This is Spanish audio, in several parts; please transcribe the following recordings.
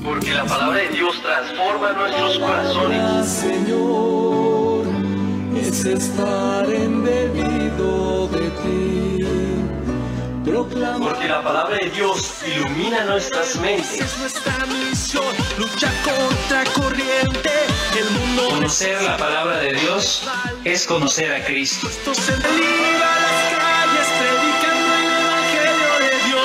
Porque la palabra de Dios transforma nuestros corazones. Señor, es estar embebido de ti. Porque la palabra de Dios ilumina nuestras mentes. Es nuestra misión, lucha contra corriente. El mundo Conocer la palabra de Dios es conocer a Cristo. Esto se liga a las calles predicando el evangelio de Dios.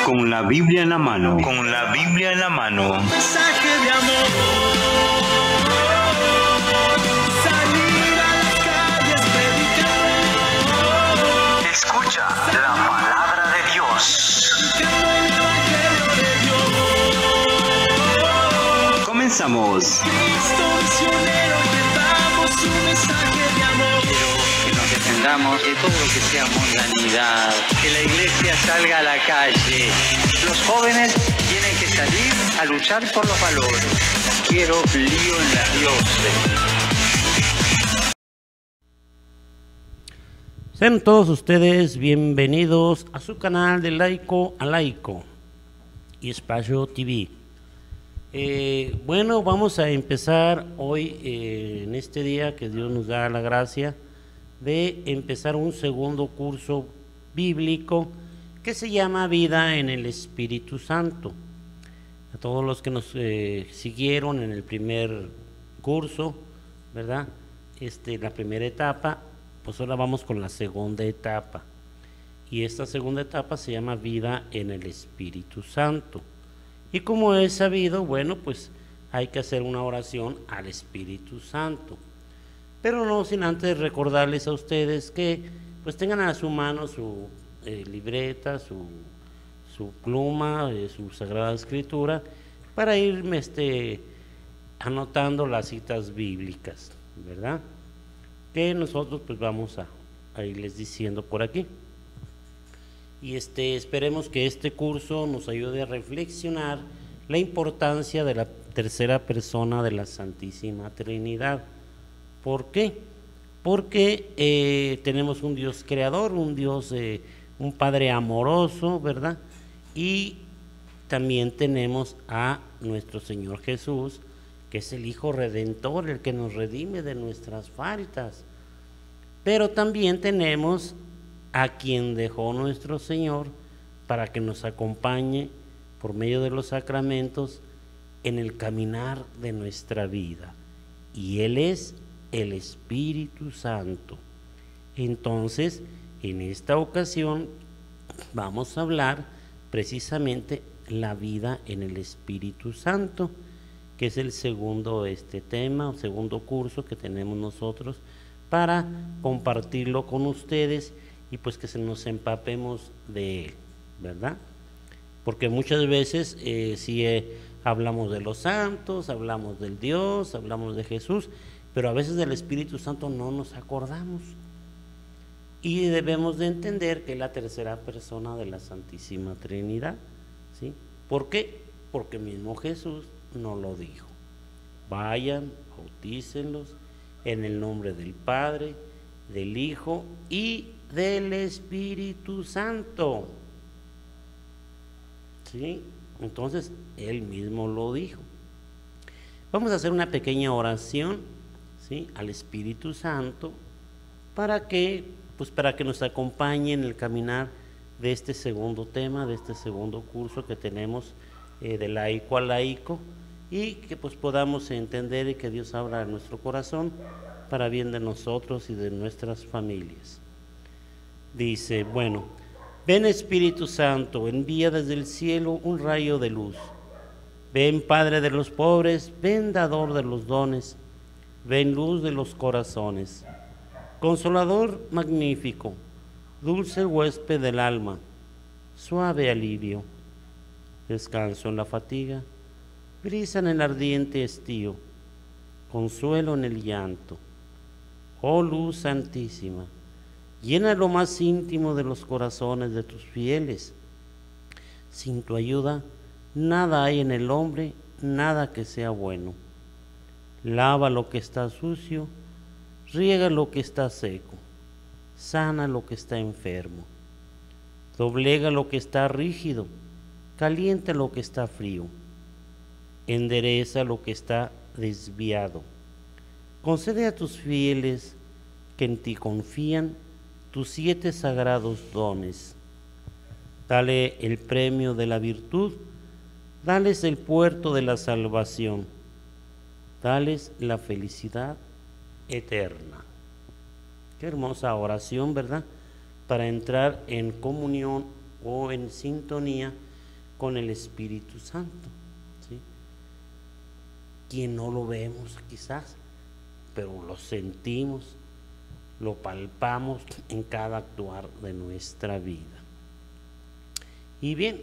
Con la Biblia en la mano. Con la Biblia en la mano. Mensaje de amor. Salir a las calles predicando. Escucha la palabra de Dios. Predicando el evangelio de Dios. Comenzamos. Cristo misionero, llevamos un mensaje de amor. Que nos defendamos de todo lo que sea mundanidad, que la iglesia salga a la calle. Los jóvenes tienen que salir a luchar por los valores. Quiero lío en la diócesis. Sean todos ustedes bienvenidos a su canal de Laico a Laico y Espacio TV. Bueno, vamos a empezar hoy, en este día que Dios nos da la gracia de empezar un segundo curso bíblico que se llama Vida en el Espíritu Santo. A todos los que nos siguieron en el primer curso, ¿verdad? La primera etapa, pues ahora vamos con la segunda etapa. Y esta segunda etapa se llama Vida en el Espíritu Santo. Y como es sabido, bueno, pues hay que hacer una oración al Espíritu Santo. Pero no sin antes recordarles a ustedes que pues tengan a su mano su libreta, su pluma, su Sagrada Escritura, para irme anotando las citas bíblicas, ¿verdad? Que nosotros pues vamos a irles diciendo por aquí. Y esperemos que este curso nos ayude a reflexionar la importancia de la tercera persona de la Santísima Trinidad. ¿Por qué? Porque tenemos un Dios creador, un Dios, un Padre amoroso, ¿verdad? Y también tenemos a nuestro Señor Jesús, que es el Hijo Redentor, el que nos redime de nuestras faltas. Pero también tenemos a quien dejó nuestro Señor para que nos acompañe por medio de los sacramentos en el caminar de nuestra vida. Y Él es el Espíritu Santo. Entonces, en esta ocasión vamos a hablar precisamente la vida en el Espíritu Santo, que es el segundo tema, o segundo curso que tenemos nosotros para compartirlo con ustedes y pues que se nos empapemos de él, ¿verdad? Porque muchas veces hablamos de los santos, hablamos del Dios, hablamos de Jesús, pero a veces del Espíritu Santo no nos acordamos. Y debemos de entender que es la tercera persona de la Santísima Trinidad, ¿sí? ¿Por qué? Porque mismo Jesús nos lo dijo. Vayan, bautícenlos en el nombre del Padre, del Hijo y del Espíritu Santo. ¿Sí? Entonces, Él mismo lo dijo. Vamos a hacer una pequeña oración, ¿sí?, al Espíritu Santo para que nos acompañe en el caminar de este segundo tema, de este segundo curso que tenemos de laico a laico, y que pues podamos entender y que Dios abra nuestro corazón para bien de nosotros y de nuestras familias. Dice, bueno, ven Espíritu Santo, envía desde el cielo un rayo de luz. Ven Padre de los pobres, ven dador de los dones, ven luz de los corazones. Consolador magnífico, dulce huésped del alma, suave alivio, descanso en la fatiga, brisa en el ardiente estío, consuelo en el llanto. Oh luz santísima, llena lo más íntimo de los corazones de tus fieles. Sin tu ayuda, nada hay en el hombre, nada que sea bueno. Lava lo que está sucio, riega lo que está seco, sana lo que está enfermo, doblega lo que está rígido, calienta lo que está frío, endereza lo que está desviado. Concede a tus fieles que en ti confían tus 7 sagrados dones. Dale el premio de la virtud, dales el puerto de la salvación, dales la felicidad eterna. Qué hermosa oración, ¿verdad? Para entrar en comunión o en sintonía con el Espíritu Santo, ¿sí? Quien no lo vemos quizás, pero lo sentimos, lo palpamos en cada actuar de nuestra vida. Y bien,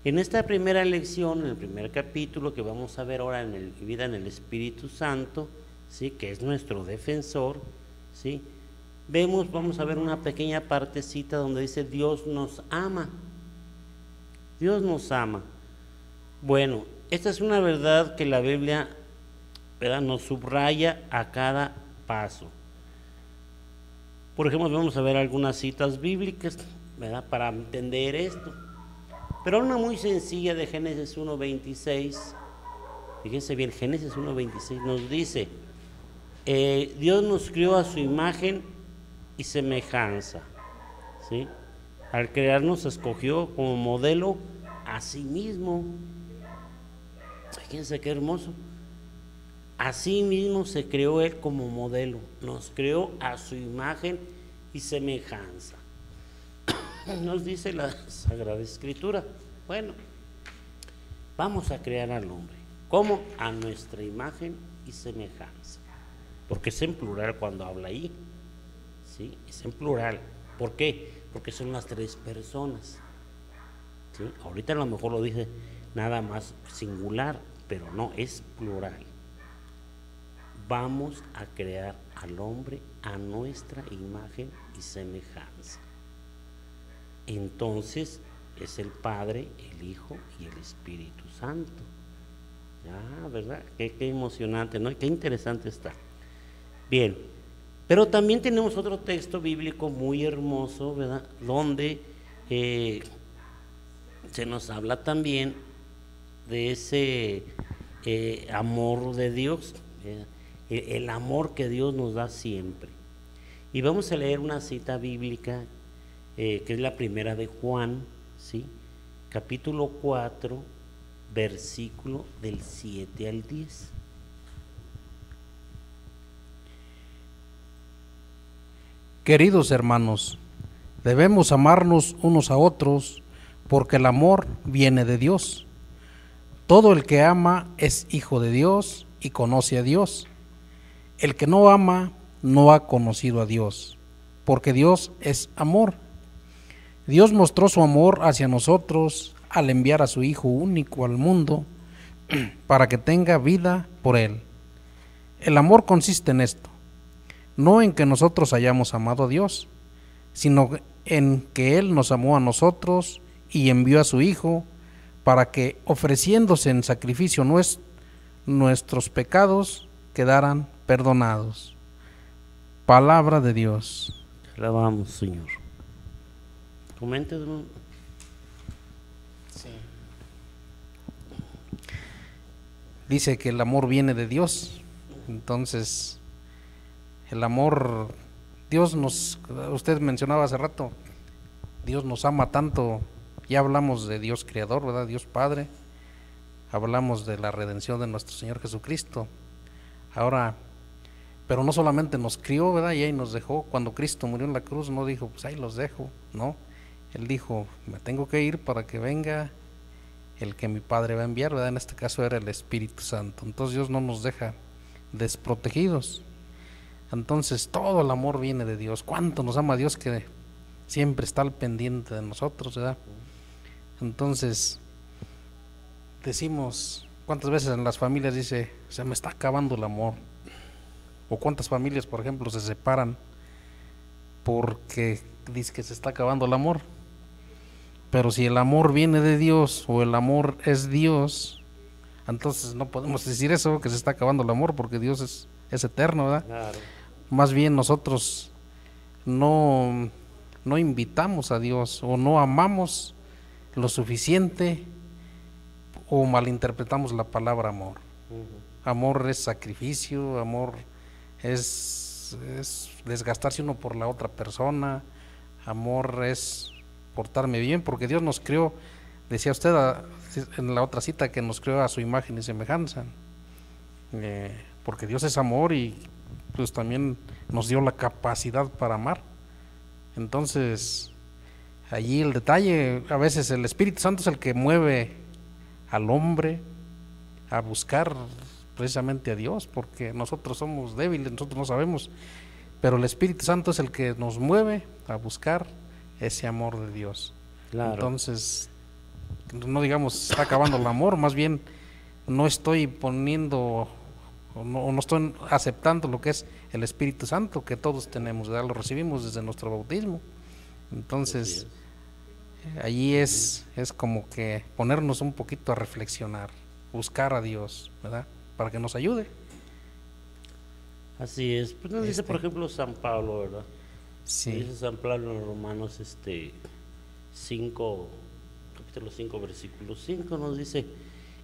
en esta primera lección, en el primer capítulo que vamos a ver ahora en Vida en el Espíritu Santo, ¿sí? Que es nuestro defensor, ¿sí? Vamos a ver una pequeña partecita donde dice Dios nos ama. Dios nos ama. Bueno, esta es una verdad que la Biblia, ¿verdad?, nos subraya a cada paso. Por ejemplo, vamos a ver algunas citas bíblicas, ¿verdad?, para entender esto. Pero una muy sencilla de Génesis 1:26. Fíjense bien, Génesis 1:26 nos dice, Dios nos crió a su imagen y semejanza, ¿sí? Al crearnos escogió como modelo a sí mismo. Fíjense qué hermoso. A sí mismo se creó Él como modelo, nos creó a su imagen y semejanza. Nos dice la Sagrada Escritura. Bueno, vamos a crear al hombre. ¿Cómo? A nuestra imagen y semejanza. Porque es en plural cuando habla ahí. ¿Sí? Es en plural. ¿Por qué? Porque son las 3 personas. ¿Sí? Ahorita a lo mejor lo dice nada más singular, pero no, es plural. Vamos a crear al hombre a nuestra imagen y semejanza. Entonces es el Padre, el Hijo y el Espíritu Santo. Ya, ¿verdad? Qué emocionante, ¿no? Qué interesante está. Bien, pero también tenemos otro texto bíblico muy hermoso, ¿verdad?, donde se nos habla también de ese amor de Dios, el amor que Dios nos da siempre. Y vamos a leer una cita bíblica que es la primera de Juan, ¿sí?, capítulo 4, versículo del 7 al 10. Queridos hermanos, debemos amarnos unos a otros, porque el amor viene de Dios. Todo el que ama es hijo de Dios y conoce a Dios. El que no ama no ha conocido a Dios, porque Dios es amor. Dios mostró su amor hacia nosotros al enviar a su Hijo único al mundo para que tenga vida por él. El amor consiste en esto: no en que nosotros hayamos amado a Dios, sino en que Él nos amó a nosotros y envió a su Hijo para que, ofreciéndose en sacrificio nuestros pecados quedaran perdonados. Palabra de Dios. Alabamos, Señor. Comente, hermano. Sí. Dice que el amor viene de Dios. Entonces, el amor, usted mencionaba hace rato, Dios nos ama tanto. Ya hablamos de Dios Creador, ¿verdad? Dios Padre. Hablamos de la redención de nuestro Señor Jesucristo. Ahora, pero no solamente nos crió, ¿verdad?, y ahí nos dejó. Cuando Cristo murió en la cruz no dijo, pues ahí los dejo, no. Él dijo, me tengo que ir para que venga el que mi Padre va a enviar, ¿verdad? En este caso era el Espíritu Santo. Entonces Dios no nos deja desprotegidos. Entonces todo el amor viene de Dios. Cuánto nos ama Dios, que siempre está al pendiente de nosotros, ¿verdad? Entonces decimos, ¿cuántas veces en las familias dice, se me está acabando el amor? O cuántas familias, por ejemplo, se separan porque dice que se está acabando el amor. Pero si el amor viene de Dios, o el amor es Dios, entonces no podemos decir eso, que se está acabando el amor, porque Dios es eterno, ¿verdad? Claro. Más bien nosotros no invitamos a Dios, o no amamos lo suficiente o malinterpretamos la palabra amor. Amor es sacrificio, amor es desgastarse uno por la otra persona, amor es portarme bien, porque Dios nos creó, decía usted en la otra cita, que nos creó a su imagen y semejanza, porque Dios es amor y pues también nos dio la capacidad para amar. Entonces allí el detalle, a veces el Espíritu Santo es el que mueve al hombre a buscar precisamente a Dios, porque nosotros somos débiles, nosotros no sabemos, pero el Espíritu Santo es el que nos mueve a buscar ese amor de Dios. Claro. Entonces, no digamos está acabando el amor, más bien no estoy poniendo o no estoy aceptando lo que es el Espíritu Santo que todos tenemos, ¿verdad? Lo recibimos desde nuestro bautismo. Entonces allí es como que ponernos un poquito a reflexionar, buscar a Dios, ¿verdad? Para que nos ayude. Así es. Pues nos dice, por ejemplo, San Pablo, ¿verdad? Sí. Dice San Pablo en Romanos 5, capítulo 5, versículo 5, nos dice: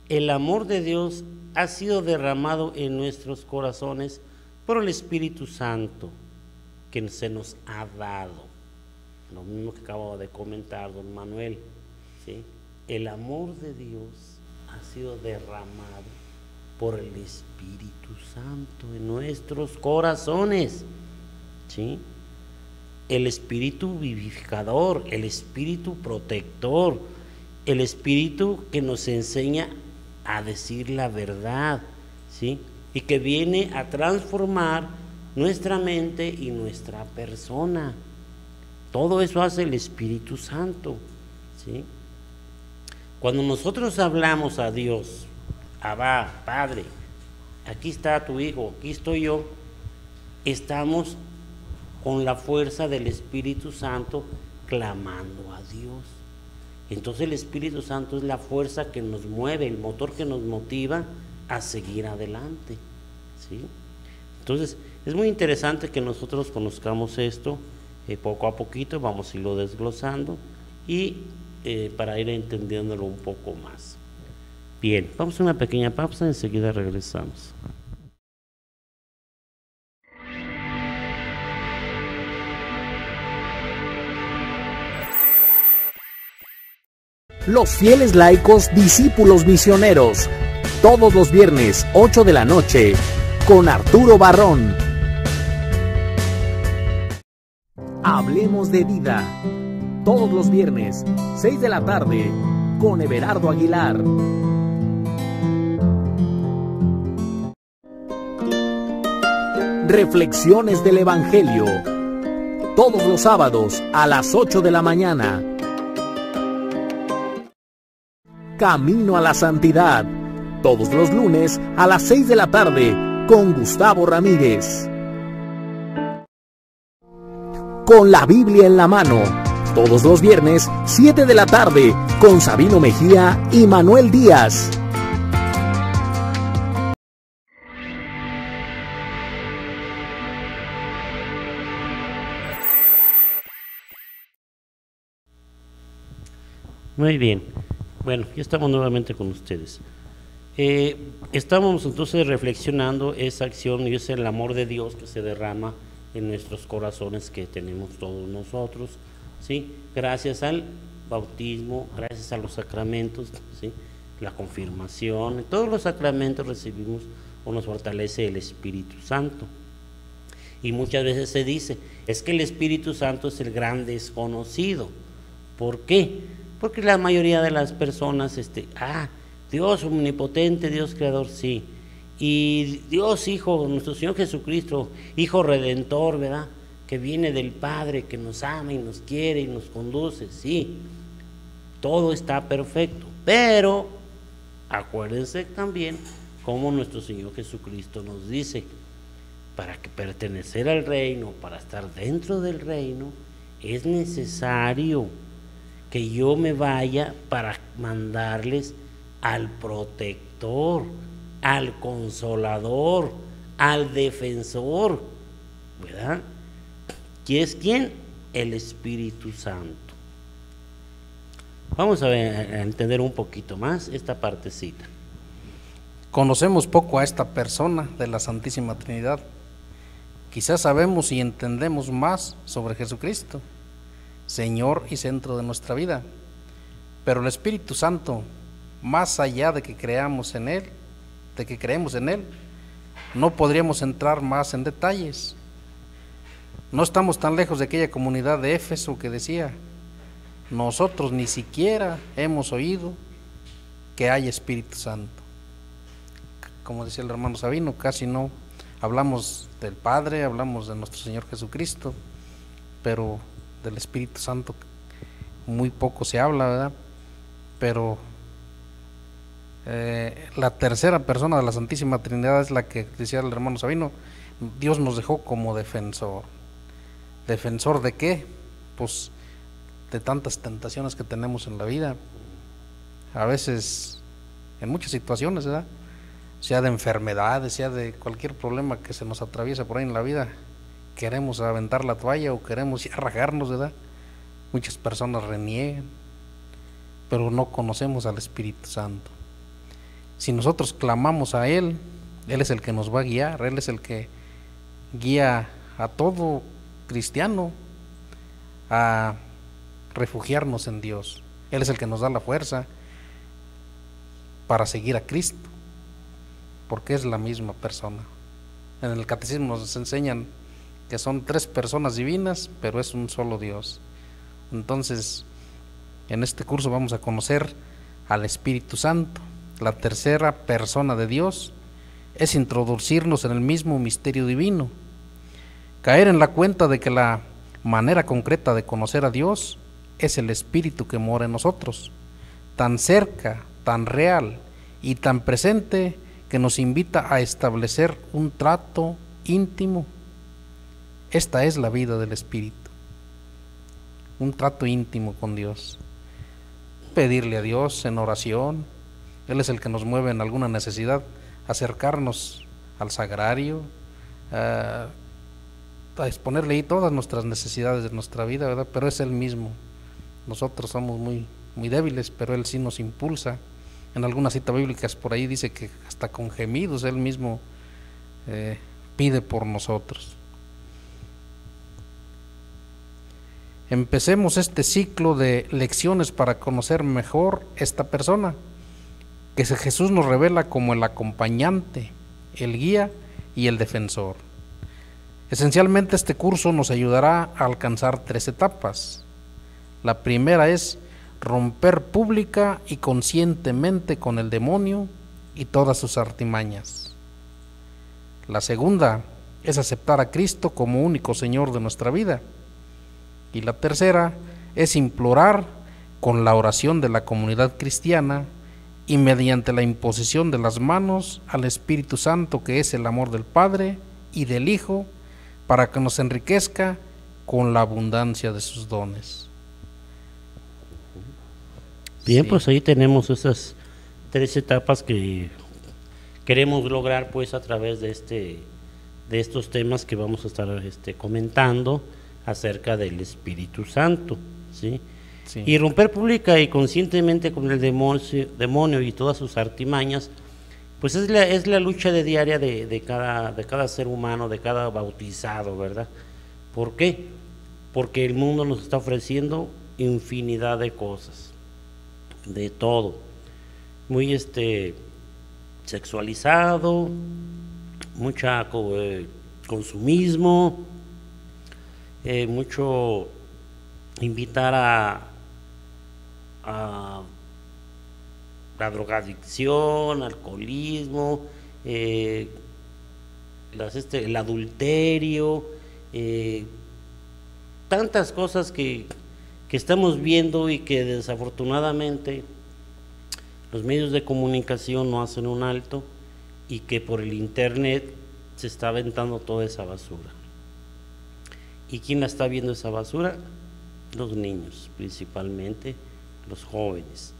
el amor de Dios ha sido derramado en nuestros corazones por el Espíritu Santo que se nos ha dado. Lo mismo que acabo de comentar don Manuel, ¿sí? El amor de Dios ha sido derramado por el Espíritu Santo en nuestros corazones, ¿sí? El Espíritu vivificador, el Espíritu protector, el Espíritu que nos enseña a decir la verdad, ¿sí? Y que viene a transformar nuestra mente y nuestra persona. Todo eso hace el Espíritu Santo, ¿sí? Cuando nosotros hablamos a Dios, Abba, Padre, aquí está tu Hijo, aquí estoy yo, estamos con la fuerza del Espíritu Santo clamando a Dios. Entonces el Espíritu Santo es la fuerza que nos mueve, el motor que nos motiva a seguir adelante, ¿sí? Entonces es muy interesante que nosotros conozcamos esto. Poco a poquito vamos a irlo desglosando y para ir entendiéndolo un poco más. Bien, vamos a una pequeña pausa, enseguida regresamos. Los fieles laicos discípulos misioneros, todos los viernes 8 de la noche, con Arturo Barrón. Hablemos de vida, todos los viernes 6 de la tarde, con Everardo Aguilar. Reflexiones del Evangelio, todos los sábados a las 8 de la mañana. Camino a la Santidad, todos los lunes a las 6 de la tarde, con Gustavo Ramírez. Con la Biblia en la mano, todos los viernes 7 de la tarde, con Sabino Mejía y Manuel Díaz. Muy bien. Bueno, ya estamos nuevamente con ustedes. Estamos entonces reflexionando esa acción y es el amor de Dios que se derrama en nuestros corazones que tenemos todos nosotros, ¿sí? Gracias al bautismo, gracias a los sacramentos, ¿sí? La confirmación, todos los sacramentos recibimos o nos fortalece el Espíritu Santo. Y muchas veces se dice, es que el Espíritu Santo es el gran desconocido. ¿Por qué? Porque la mayoría de las personas, Dios omnipotente, Dios creador, sí. Y Dios Hijo, nuestro Señor Jesucristo, Hijo Redentor, ¿verdad? Que viene del Padre, que nos ama y nos quiere y nos conduce, sí. Todo está perfecto. Pero, acuérdense también como nuestro Señor Jesucristo nos dice, para que pertenecer al reino, para estar dentro del reino, es necesario que yo me vaya para mandarles al protector, al consolador, al defensor, ¿verdad? ¿Quién es quién? El Espíritu Santo. Vamos a entender un poquito más esta partecita. Conocemos poco a esta persona de la Santísima Trinidad. Quizás sabemos y entendemos más sobre Jesucristo, Señor y centro de nuestra vida. Pero el Espíritu Santo, más allá de que creemos en Él, no podríamos entrar más en detalles. No estamos tan lejos de aquella comunidad de Éfeso que decía: nosotros ni siquiera hemos oído que hay Espíritu Santo. Como decía el hermano Sabino, casi no hablamos del Padre, hablamos de nuestro Señor Jesucristo, pero del Espíritu Santo muy poco se habla, ¿verdad? Pero la tercera persona de la Santísima Trinidad es la que decía el hermano Sabino: Dios nos dejó como defensor. ¿Defensor de qué? Pues de tantas tentaciones que tenemos en la vida, a veces en muchas situaciones, ¿verdad? Sea de enfermedades, sea de cualquier problema que se nos atraviesa por ahí en la vida, queremos aventar la toalla o queremos ya rajarnos, ¿verdad? Muchas personas reniegan, pero no conocemos al Espíritu Santo. Si nosotros clamamos a Él, Él es el que nos va a guiar, Él es el que guía a todo cristiano a refugiarnos en Dios. Él es el que nos da la fuerza para seguir a Cristo, porque es la misma persona. En el catecismo nos enseñan que son 3 personas divinas, pero es un solo Dios. Entonces, en este curso vamos a conocer al Espíritu Santo. La tercera persona de Dios es introducirnos en el mismo misterio divino, caer en la cuenta de que la manera concreta de conocer a Dios es el Espíritu que mora en nosotros, tan cerca, tan real y tan presente, que nos invita a establecer un trato íntimo. Esta es la vida del Espíritu, un trato íntimo con Dios. Pedirle a Dios en oración, Él es el que nos mueve en alguna necesidad, acercarnos al sagrario, a exponerle ahí todas nuestras necesidades de nuestra vida, ¿verdad? Pero es Él mismo. Nosotros somos muy débiles, pero Él sí nos impulsa. En algunas citas bíblicas por ahí dice que hasta con gemidos Él mismo pide por nosotros. Empecemos este ciclo de lecciones para conocer mejor esta persona, que Jesús nos revela como el acompañante, el guía y el defensor. Esencialmente este curso nos ayudará a alcanzar 3 etapas. La primera es romper pública y conscientemente con el demonio y todas sus artimañas. La segunda es aceptar a Cristo como único Señor de nuestra vida. Y la tercera es implorar con la oración de la comunidad cristiana y mediante la imposición de las manos al Espíritu Santo, que es el amor del Padre y del Hijo, para que nos enriquezca con la abundancia de sus dones. Bien, Sí. pues ahí tenemos esas 3 etapas que queremos lograr pues a través de estos temas que vamos a estar comentando acerca del Espíritu Santo, ¿sí? Sí. Y romper pública y conscientemente con el demonio y todas sus artimañas, pues es la lucha diaria de cada ser humano, de cada bautizado, ¿verdad? ¿Por qué? Porque el mundo nos está ofreciendo infinidad de cosas, de todo, muy sexualizado, mucha consumismo, mucho invitar a la drogadicción, alcoholismo, el adulterio, tantas cosas que estamos viendo y que desafortunadamente los medios de comunicación no hacen un alto, y que por el internet se está aventando toda esa basura. ¿Y quién la está viendo esa basura? Los niños, principalmente los jóvenes,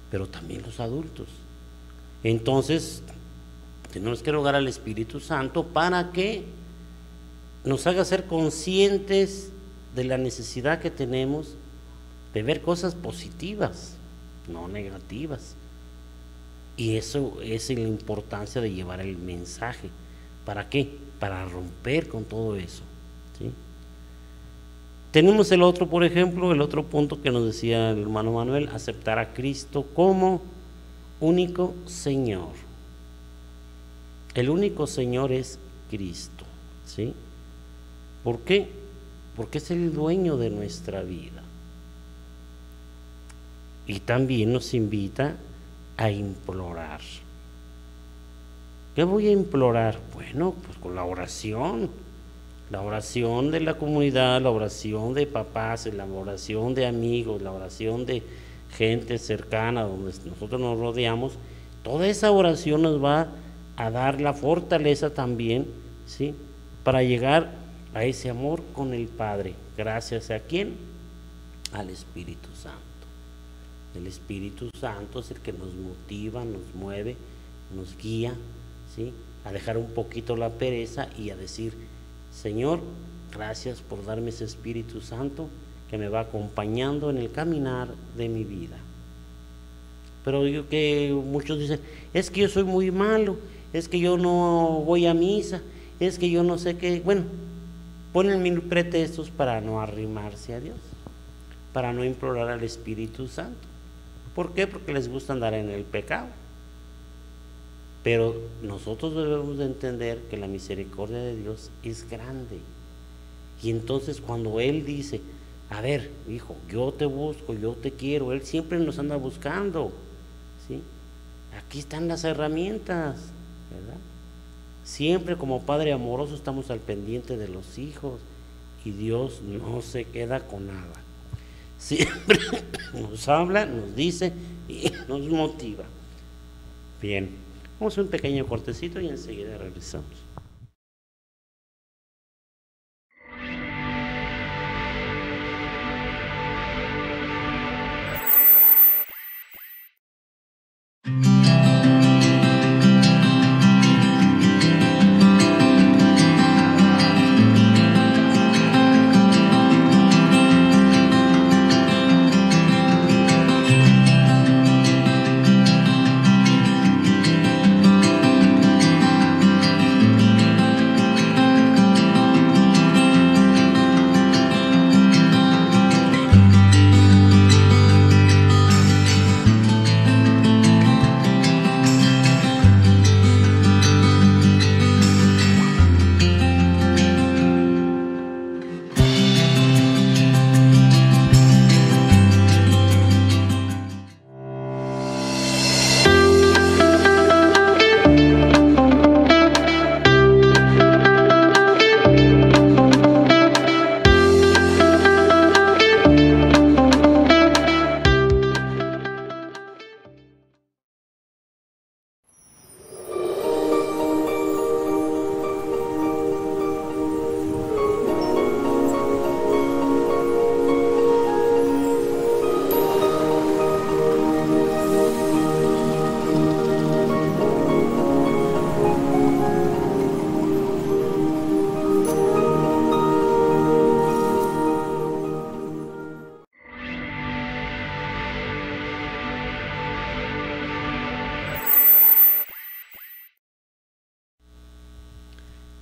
pero también los adultos. Entonces tenemos que rogar al Espíritu Santo para que nos haga ser conscientes de la necesidad que tenemos de ver cosas positivas, no negativas. Y eso es la importancia de llevar el mensaje. ¿Para qué? Para romper con todo eso, ¿sí? Tenemos el otro, por ejemplo, el otro punto que nos decía el hermano Manuel: aceptar a Cristo como único Señor. El único Señor es Cristo, ¿sí? ¿Por qué? Porque es el dueño de nuestra vida. Y también nos invita a implorar. ¿Qué voy a implorar? Bueno, pues con la oración de la comunidad, la oración de papás, la oración de amigos, la oración de gente cercana donde nosotros nos rodeamos. Toda esa oración nos va a dar la fortaleza también, ¿sí?, para llegar a ese amor con el Padre. ¿Gracias a quién? Al Espíritu Santo. El Espíritu Santo es el que nos motiva, nos mueve, nos guía, ¿sí?, a dejar un poquito la pereza y a decir: Señor, gracias por darme ese Espíritu Santo que me va acompañando en el caminar de mi vida. Pero yo, que muchos dicen: es que yo soy muy malo, es que yo no voy a misa, es que yo no sé qué. Bueno, ponen mil pretextos para no arrimarse a Dios, para no implorar al Espíritu Santo. ¿Por qué? Porque les gusta andar en el pecado. Pero nosotros debemos de entender que la misericordia de Dios es grande. Y entonces cuando Él dice: a ver, hijo, yo te busco, yo te quiero, Él siempre nos anda buscando, ¿sí? Aquí están las herramientas, ¿verdad? Siempre como Padre amoroso estamos al pendiente de los hijos, y Dios no se queda con nada. Siempre nos habla, nos dice y nos motiva. Bien, vamos a hacer un pequeño cortecito y enseguida regresamos.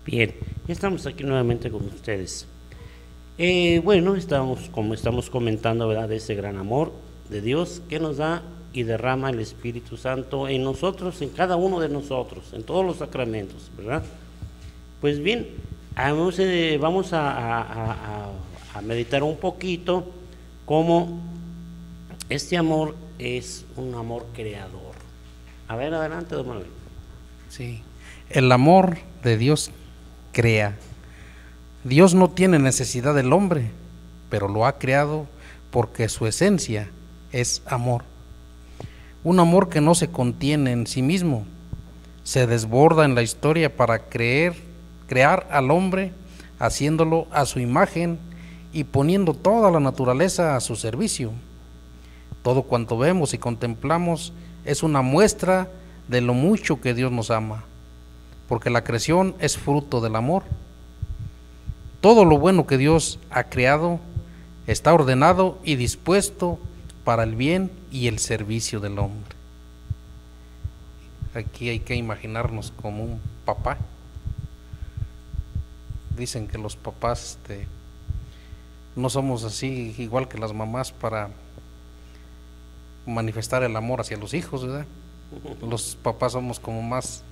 Bien, ya estamos aquí nuevamente con ustedes. Bueno, estamos comentando, ¿verdad?, de ese gran amor de Dios que nos da y derrama el Espíritu Santo en nosotros, en cada uno de nosotros, en todos los sacramentos, ¿verdad? Pues bien, vamos a meditar un poquito cómo este amor es un amor creador. A ver, adelante, don Manuel. Sí, el amor de Dios crea. Dios no tiene necesidad del hombre, pero lo ha creado porque su esencia es amor. Un amor que no se contiene en sí mismo, se desborda en la historia para crear al hombre, haciéndolo a su imagen y poniendo toda la naturaleza a su servicio. Todo cuanto vemos y contemplamos es una muestra de lo mucho que Dios nos ama, porque la creación es fruto del amor. Todo lo bueno que Dios ha creado está ordenado y dispuesto para el bien y el servicio del hombre. Aquí hay que imaginarnos como un papá. Dicen que los papás no somos así igual que las mamás para manifestar el amor hacia los hijos, ¿verdad? Los papás somos como más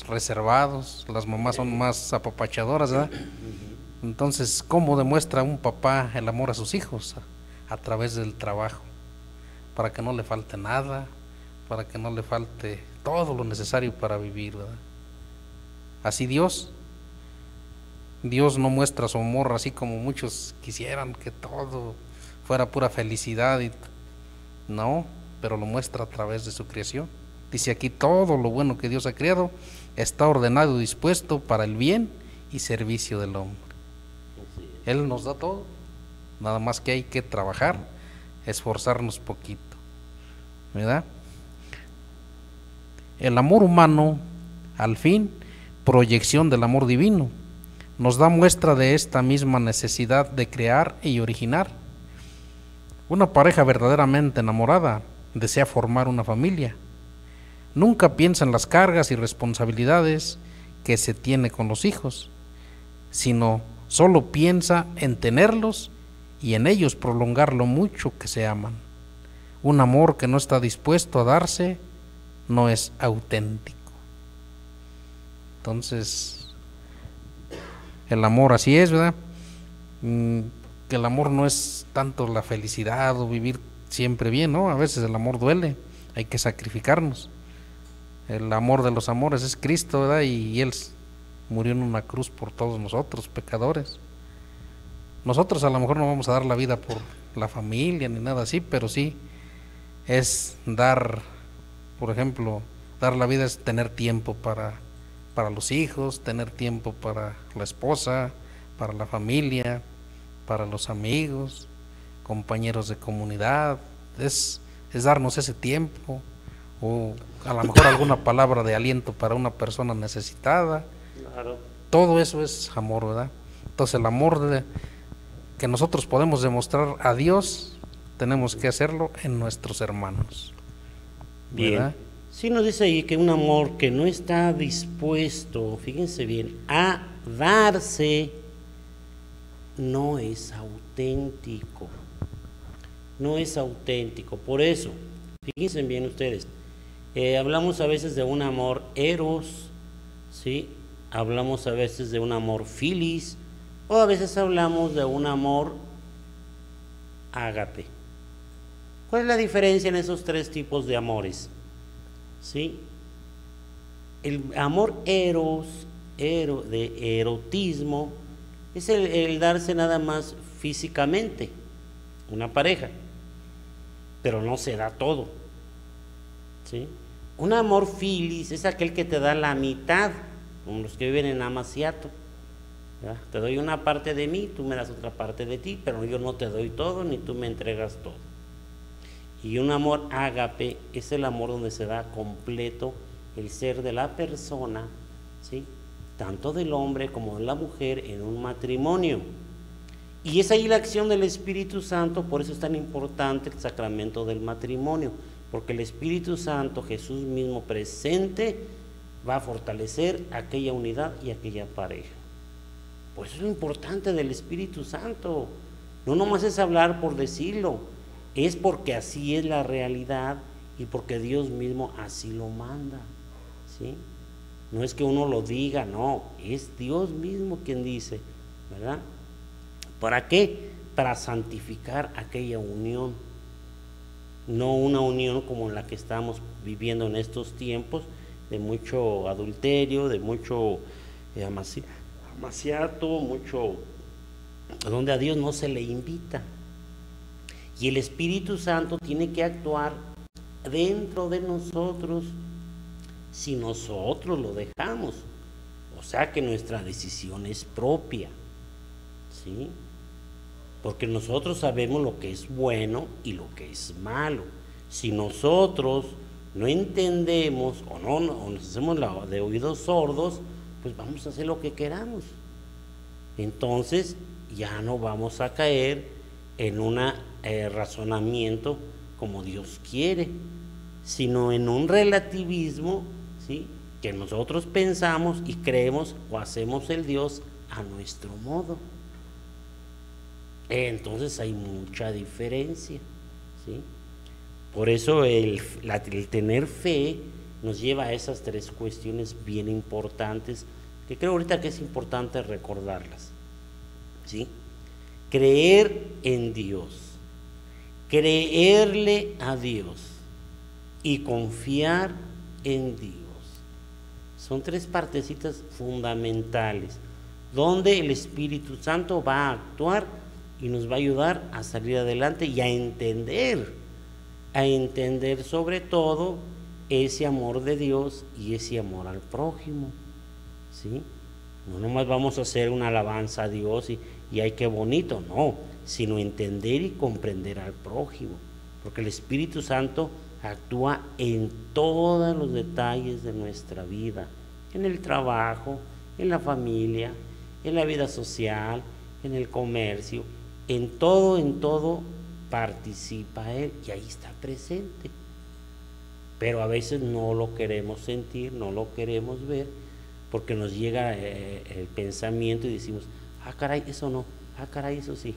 reservados, las mamás son más apapachadoras, ¿verdad? Entonces, ¿cómo demuestra un papá el amor a sus hijos? A través del trabajo, para que no le falte nada, para que no le falte todo lo necesario para vivir, ¿verdad? Así Dios no muestra su amor así como muchos quisieran, que todo fuera pura felicidad, no, pero lo muestra a través de su creación. Dice aquí, todo lo bueno que Dios ha creado está ordenado y dispuesto para el bien y servicio del hombre. Él nos da todo, nada más que hay que trabajar, esforzarnos poquito, ¿verdad? El amor humano, al fin, proyección del amor divino, nos da muestra de esta misma necesidad de crear y originar. Una pareja verdaderamente enamorada desea formar una familia. Nunca piensa en las cargas y responsabilidades que se tiene con los hijos, sino solo piensa en tenerlos y en ellos prolongar lo mucho que se aman. Un amor que no está dispuesto a darse no es auténtico. Entonces, el amor así es, ¿verdad? Que el amor no es tanto la felicidad o vivir siempre bien, ¿no? A veces el amor duele, hay que sacrificarnos. El amor de los amores es Cristo, ¿verdad? Y Él murió en una cruz por todos nosotros, pecadores. Nosotros a lo mejor no vamos a dar la vida por la familia ni nada así, pero sí es dar, por ejemplo, dar la vida es tener tiempo para los hijos, tener tiempo para la esposa, para la familia, para los amigos, compañeros de comunidad, es darnos ese tiempo, o a lo mejor alguna palabra de aliento para una persona necesitada. Claro. Todo eso es amor, ¿verdad? Entonces el amor que nosotros podemos demostrar a Dios, tenemos que hacerlo en nuestros hermanos, ¿verdad? Bien. Sí nos dice ahí que un amor que no está dispuesto, fíjense bien, a darse, no es auténtico. No es auténtico. Por eso, fíjense bien ustedes, hablamos a veces de un amor eros, ¿sí? Hablamos a veces de un amor filis, o a veces hablamos de un amor ágape. ¿Cuál es la diferencia en esos tres tipos de amores? ¿Sí? El amor eros, de erotismo, es el darse nada más físicamente, una pareja, pero no se da todo, ¿sí? Un amor filis es aquel que te da la mitad, como los que viven en amaciato, ¿verdad? Te doy una parte de mí, tú me das otra parte de ti, pero yo no te doy todo, ni tú me entregas todo. Y un amor ágape es el amor donde se da completo el ser de la persona, ¿sí? Tanto del hombre como de la mujer en un matrimonio. Y es ahí la acción del Espíritu Santo, por eso es tan importante el sacramento del matrimonio, porque el Espíritu Santo, Jesús mismo presente, va a fortalecer aquella unidad y aquella pareja. Por eso es lo importante del Espíritu Santo. No nomás es hablar por decirlo, es porque así es la realidad y porque Dios mismo así lo manda, ¿sí? No es que uno lo diga, no, es Dios mismo quien dice, ¿verdad? ¿Para qué? Para santificar aquella unión, no una unión como la que estamos viviendo en estos tiempos, de mucho adulterio, de mucho amaciato, mucho, donde a Dios no se le invita. Y el Espíritu Santo tiene que actuar dentro de nosotros si nosotros lo dejamos. O sea que nuestra decisión es propia, ¿sí? Porque nosotros sabemos lo que es bueno y lo que es malo. Si nosotros no entendemos o nos hacemos de oídos sordos, pues vamos a hacer lo que queramos. Entonces, ya no vamos a caer en un razonamiento como Dios quiere, sino en un relativismo, ¿sí?, que nosotros pensamos y creemos o hacemos el Dios a nuestro modo. Entonces hay mucha diferencia, ¿sí? Por eso el tener fe nos lleva a esas tres cuestiones bien importantes, que creo ahorita que es importante recordarlas, ¿sí? Creer en Dios, creerle a Dios y confiar en Dios. Son tres partecitas fundamentales donde el Espíritu Santo va a actuar y nos va a ayudar a salir adelante y a entender sobre todo ese amor de Dios y ese amor al prójimo, ¿sí? No nomás vamos a hacer una alabanza a Dios y ay, qué bonito, no, sino entender y comprender al prójimo, porque el Espíritu Santo actúa en todos los detalles de nuestra vida, en el trabajo, en la familia, en la vida social, en el comercio, en todo participa Él y ahí está presente. Pero a veces no lo queremos sentir, no lo queremos ver, porque nos llega el pensamiento y decimos, ah, caray, eso no, ah, caray, eso sí,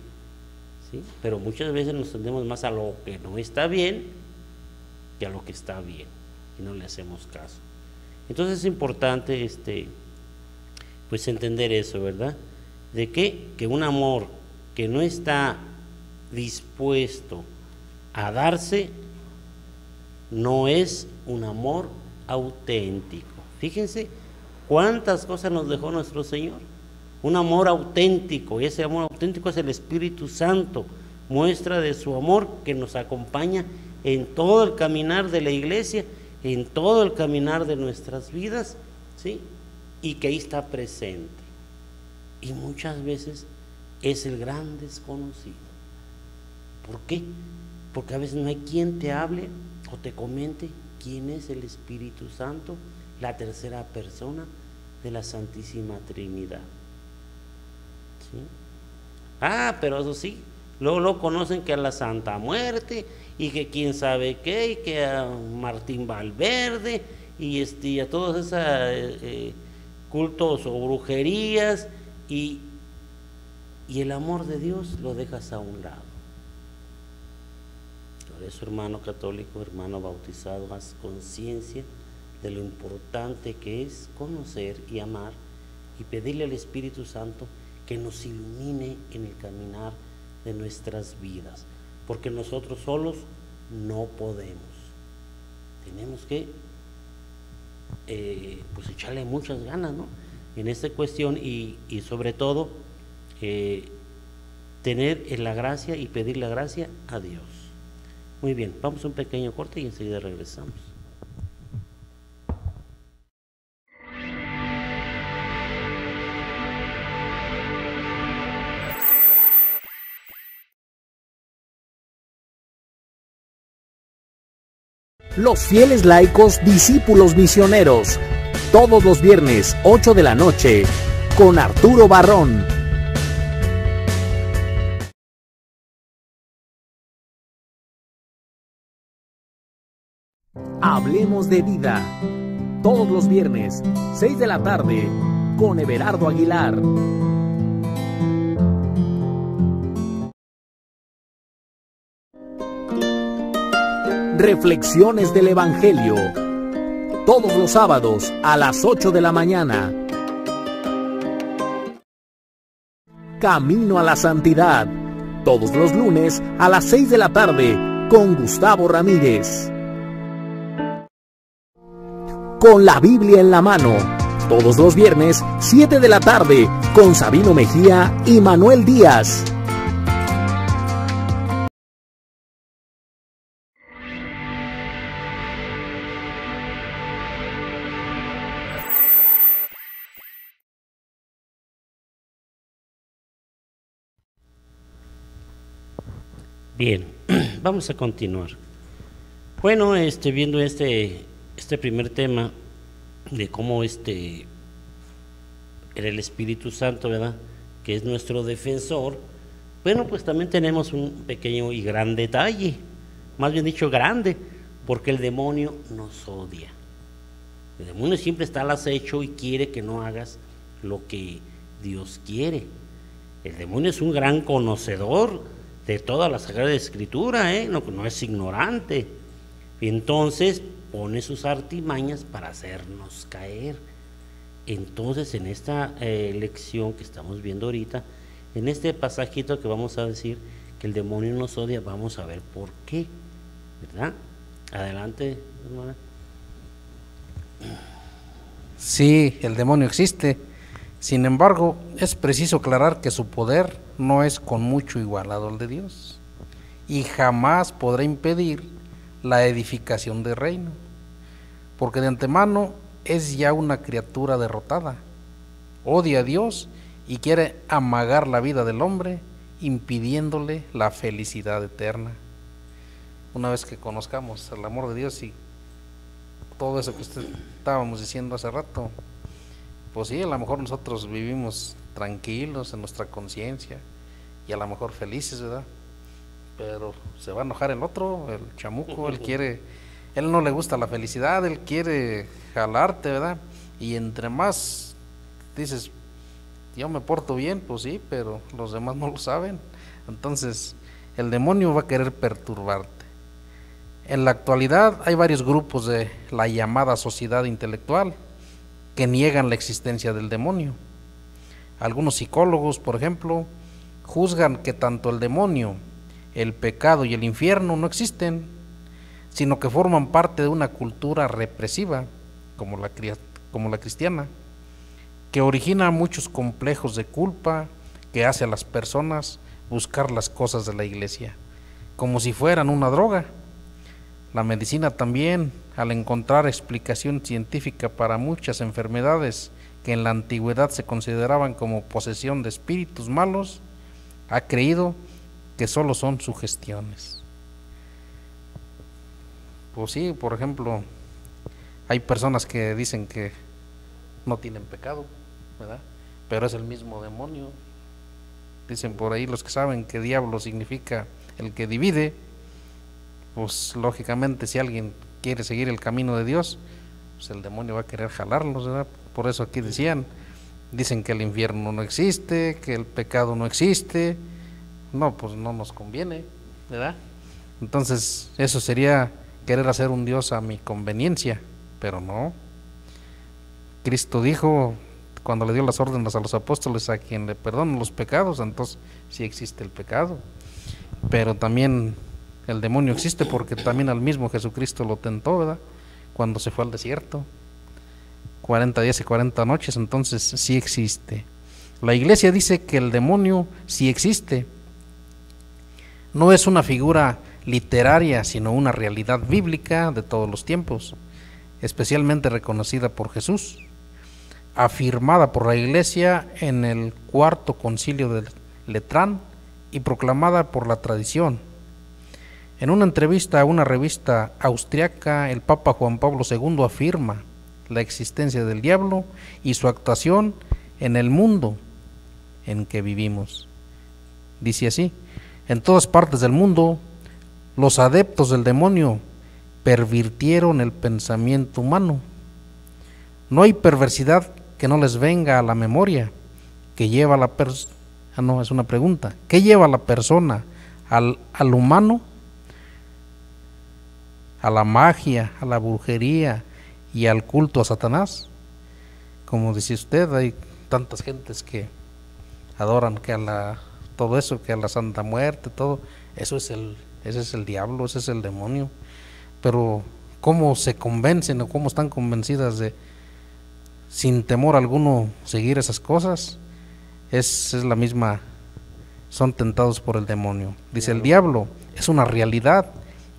¿sí? Pero muchas veces nos tendemos más a lo que no está bien que a lo que está bien y no le hacemos caso. Entonces es importante pues entender eso, ¿verdad? De que un amor que no está dispuesto a darse no es un amor auténtico. Fíjense cuántas cosas nos dejó nuestro Señor. Un amor auténtico, y ese amor auténtico es el Espíritu Santo, muestra de su amor que nos acompaña en todo el caminar de la iglesia, en todo el caminar de nuestras vidas, ¿sí? Y que ahí está presente. Y muchas veces es el gran desconocido. ¿Por qué? Porque a veces no hay quien te hable o te comente quién es el Espíritu Santo, la tercera persona de la Santísima Trinidad, ¿sí? Ah, pero eso sí, luego lo conocen que a la Santa Muerte y que quién sabe qué, y que a Martín Valverde y a todos esos cultos o brujerías y el amor de Dios lo dejas a un lado. Por eso, hermano católico, hermano bautizado, haz conciencia de lo importante que es conocer y amar y pedirle al Espíritu Santo que nos ilumine en el caminar de nuestras vidas, porque nosotros solos no podemos. Tenemos que pues echarle muchas ganas, ¿no?, en esta cuestión y sobre todo tener la gracia y pedir la gracia a Dios. Muy bien, vamos a un pequeño corte y enseguida regresamos. Los fieles laicos, discípulos misioneros, todos los viernes 8 de la noche, con Arturo Barrón. Hablemos de vida, todos los viernes 6 de la tarde, con Everardo Aguilar. Reflexiones del Evangelio, todos los sábados a las 8 de la mañana. Camino a la Santidad, todos los lunes a las 6 de la tarde, con Gustavo Ramírez. Con la Biblia en la mano, todos los viernes 7 de la tarde, con Sabino Mejía y Manuel Díaz. Bien, vamos a continuar. Bueno, viendo este primer tema de cómo era el Espíritu Santo, ¿verdad?, que es nuestro defensor, bueno, pues también tenemos un pequeño y gran detalle, más bien dicho grande, porque el demonio nos odia. El demonio siempre está al acecho y quiere que no hagas lo que Dios quiere. El demonio es un gran conocedor de toda la Sagrada Escritura, no es ignorante. Y entonces pone sus artimañas para hacernos caer. Entonces, en esta lección que estamos viendo ahorita, en este pasajito que vamos a decir que el demonio nos odia, vamos a ver por qué, ¿verdad? Adelante, hermana. Sí, el demonio existe. Sin embargo, es preciso aclarar que su poder no es con mucho igualado al de Dios y jamás podrá impedir la edificación del reino, porque de antemano es ya una criatura derrotada, odia a Dios y quiere amagar la vida del hombre, impidiéndole la felicidad eterna. Una vez que conozcamos el amor de Dios y todo eso que estábamos diciendo hace rato, pues sí, a lo mejor nosotros vivimos tranquilos en nuestra conciencia y a lo mejor felices, ¿verdad? Pero se va a enojar el otro, el chamuco, él no le gusta la felicidad, él quiere jalarte, ¿verdad? Y entre más dices, yo me porto bien, pues sí, pero los demás no lo saben. Entonces, el demonio va a querer perturbarte. En la actualidad hay varios grupos de la llamada sociedad intelectual que niegan la existencia del demonio. Algunos psicólogos, por ejemplo, juzgan que tanto el demonio, el pecado y el infierno no existen, sino que forman parte de una cultura represiva, como la cristiana, que origina muchos complejos de culpa que hace a las personas buscar las cosas de la iglesia, como si fueran una droga. La medicina también, al encontrar explicación científica para muchas enfermedades que en la antigüedad se consideraban como posesión de espíritus malos, ha creído que solo son sugestiones. Pues sí, por ejemplo, hay personas que dicen que no tienen pecado, ¿verdad? Pero es el mismo demonio. Dicen por ahí los que saben que diablo significa el que divide. Pues lógicamente si alguien quiere seguir el camino de Dios, pues el demonio va a querer jalarlos, ¿verdad? Por eso aquí dicen que el infierno no existe, que el pecado no existe. No, pues no nos conviene, ¿verdad? Entonces eso sería querer hacer un Dios a mi conveniencia, pero no. Cristo dijo, cuando le dio las órdenes a los apóstoles, a quien le perdonan los pecados, entonces sí existe el pecado. Pero también el demonio existe porque también al mismo Jesucristo lo tentó, ¿verdad? Cuando se fue al desierto, 40 días y 40 noches, entonces sí existe. La iglesia dice que el demonio sí existe. No es una figura literaria, sino una realidad bíblica de todos los tiempos, especialmente reconocida por Jesús, afirmada por la iglesia en el cuarto concilio de Letrán y proclamada por la tradición. En una entrevista a una revista austriaca, el Papa Juan Pablo II afirma la existencia del diablo y su actuación en el mundo en que vivimos. Dice así: en todas partes del mundo, los adeptos del demonio pervirtieron el pensamiento humano. No hay perversidad que no les venga a la memoria, que lleva a la persona, es una pregunta, ¿qué lleva a la persona al humano? A la magia, a la brujería y al culto a Satanás. Como dice usted, hay tantas gentes que adoran que todo eso, que a la Santa Muerte, todo, ese es el diablo, ese es el demonio. Pero ¿cómo se convencen o cómo están convencidas de, sin temor alguno, seguir esas cosas? Es la misma, son tentados por el demonio. Dice, el diablo es una realidad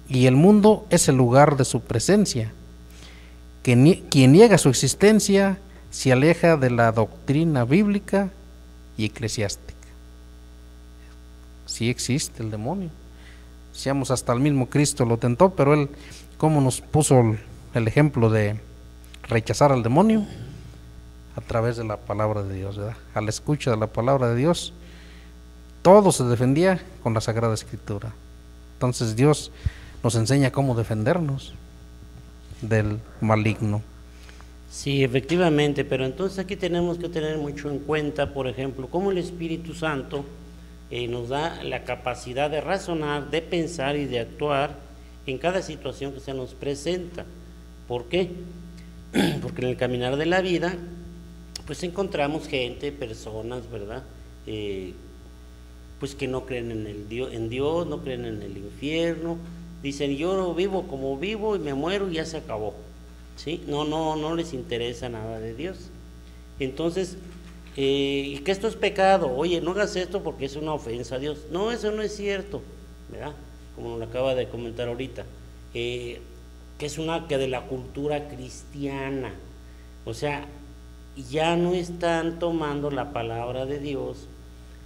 y el mundo es el lugar de su presencia. Quien niega su existencia se aleja de la doctrina bíblica y eclesiástica. Sí existe el demonio. Decíamos, hasta el mismo Cristo lo tentó, pero él, ¿cómo nos puso el ejemplo de rechazar al demonio? a través de la palabra de Dios, ¿verdad? A la escucha de la palabra de Dios, todo se defendía con la Sagrada Escritura. Entonces Dios nos enseña cómo defendernos del maligno. Sí, efectivamente, pero entonces aquí tenemos que tener mucho en cuenta, por ejemplo, cómo el Espíritu Santo nos da la capacidad de razonar, de pensar y de actuar en cada situación que se nos presenta. ¿Por qué? Porque en el caminar de la vida, pues encontramos gente, personas, ¿verdad? Pues que no creen en Dios, no creen en el infierno, dicen yo vivo como vivo y me muero y ya se acabó, ¿sí? No les interesa nada de Dios. Entonces, y que esto es pecado, oye, no hagas esto porque es una ofensa a Dios. No, eso no es cierto, ¿verdad? Como nos lo acaba de comentar ahorita, que es que de la cultura cristiana, o sea, ya no están tomando la palabra de Dios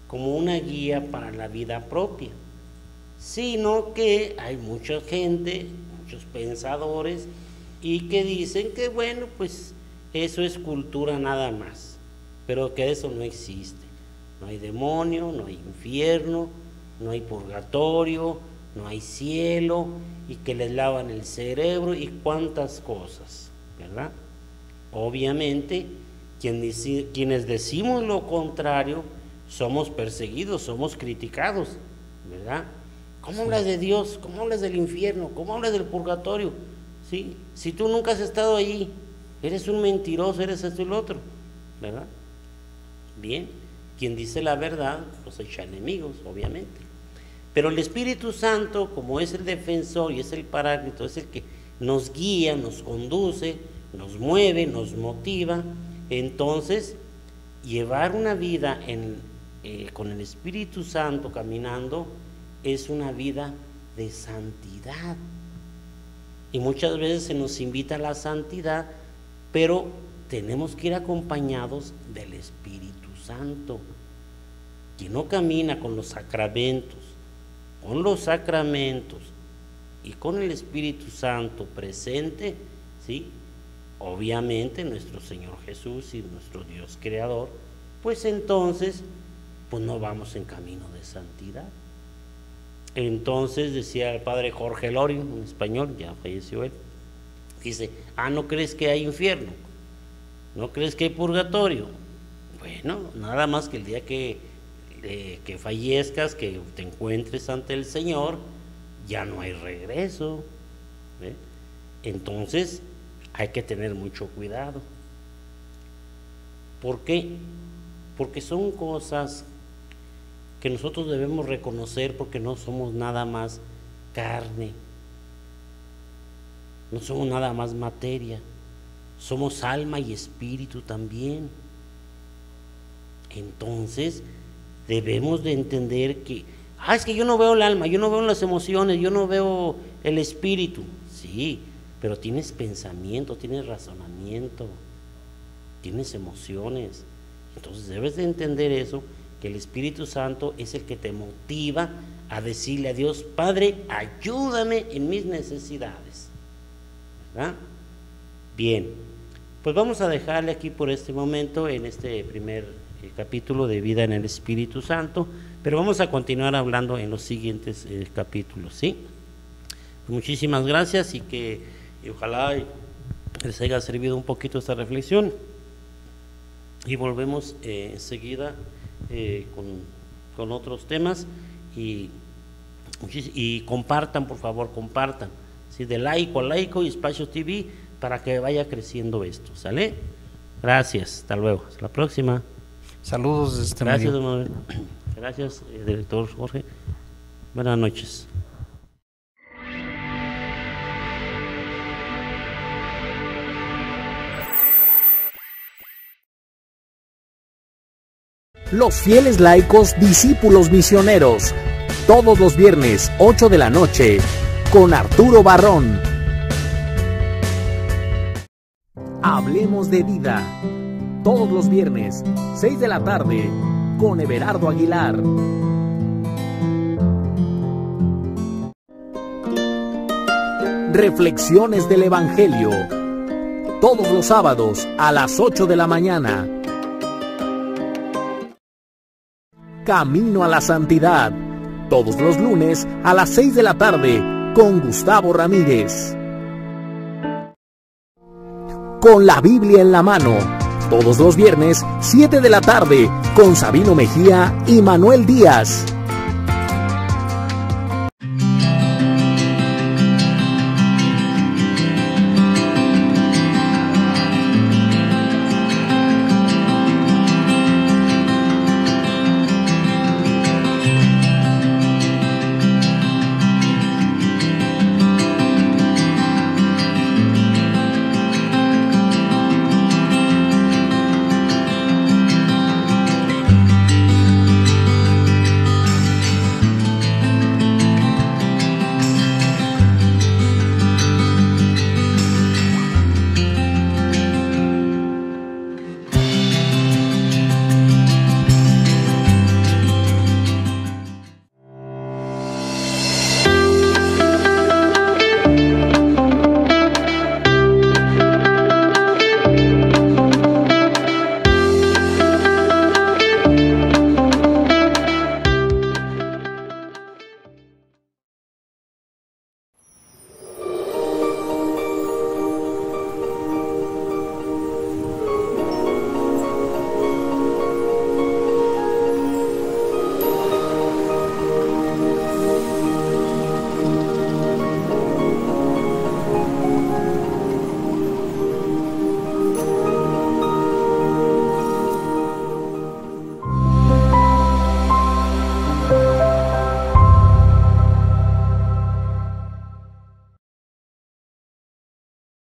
como una guía para la vida propia, sino que hay mucha gente, muchos pensadores, y que dicen que bueno, pues eso es cultura nada más, pero que eso no existe. No hay demonio, no hay infierno, no hay purgatorio, no hay cielo, y que les lavan el cerebro y cuántas cosas, ¿verdad? Obviamente, quienes decimos lo contrario, somos perseguidos, somos criticados, ¿verdad? ¿Cómo hablas de Dios? ¿Cómo hablas del infierno? ¿Cómo hablas del purgatorio? ¿Sí? Si tú nunca has estado allí, eres un mentiroso, eres esto y lo otro, ¿verdad? Bien, quien dice la verdad, pues echa enemigos, obviamente. Pero el Espíritu Santo, como es el defensor y es el paráclito, es el que nos guía, nos conduce, nos mueve, nos motiva. Entonces, llevar una vida con el Espíritu Santo caminando es una vida de santidad. Y muchas veces se nos invita a la santidad, pero tenemos que ir acompañados del Espíritu Santo. Quien no camina con los sacramentos y con el Espíritu Santo presente, ¿sí? Obviamente nuestro Señor Jesús y nuestro Dios Creador, pues entonces pues no vamos en camino de santidad. Entonces decía el padre Jorge Loring, un español, ya falleció él, dice, ¿no crees que hay infierno? ¿No crees que hay purgatorio? Bueno, nada más que el día que fallezcas, que te encuentres ante el Señor, ya no hay regreso, ¿ve? Entonces hay que tener mucho cuidado. ¿Por qué? Porque son cosas que nosotros debemos reconocer, porque no somos nada más carne, no somos nada más materia, somos alma y espíritu también. Entonces debemos de entender que es que yo no veo el alma, yo no veo las emociones, yo no veo el espíritu. Sí, pero tienes pensamiento, tienes razonamiento, tienes emociones. Entonces debes de entender eso, que el Espíritu Santo es el que te motiva a decirle a Dios, Padre, ayúdame en mis necesidades, ¿verdad? Bien, pues vamos a dejarle aquí por este momento, en este primer capítulo de vida en el Espíritu Santo, pero vamos a continuar hablando en los siguientes capítulos, ¿sí? Muchísimas gracias y ojalá les haya servido un poquito esta reflexión, y volvemos enseguida con otros temas, y compartan, por favor, compartan, ¿sí? De laico a laico y Espacio TV, para que vaya creciendo esto, ¿sale? Gracias, hasta luego, hasta la próxima. Saludos desde este Gracias, medio. Manuel. Gracias, director Jorge. Buenas noches. Los fieles laicos, discípulos misioneros. Todos los viernes, 8 de la noche, con Arturo Barrón. Hablemos de vida. Todos los viernes, 6 de la tarde, con Everardo Aguilar. Reflexiones del Evangelio. todos los sábados a las 8 de la mañana. Camino a la Santidad, todos los lunes a las 6 de la tarde con Gustavo Ramírez. Con la Biblia en la mano, todos los viernes 7 de la tarde con Sabino Mejía y Manuel Díaz.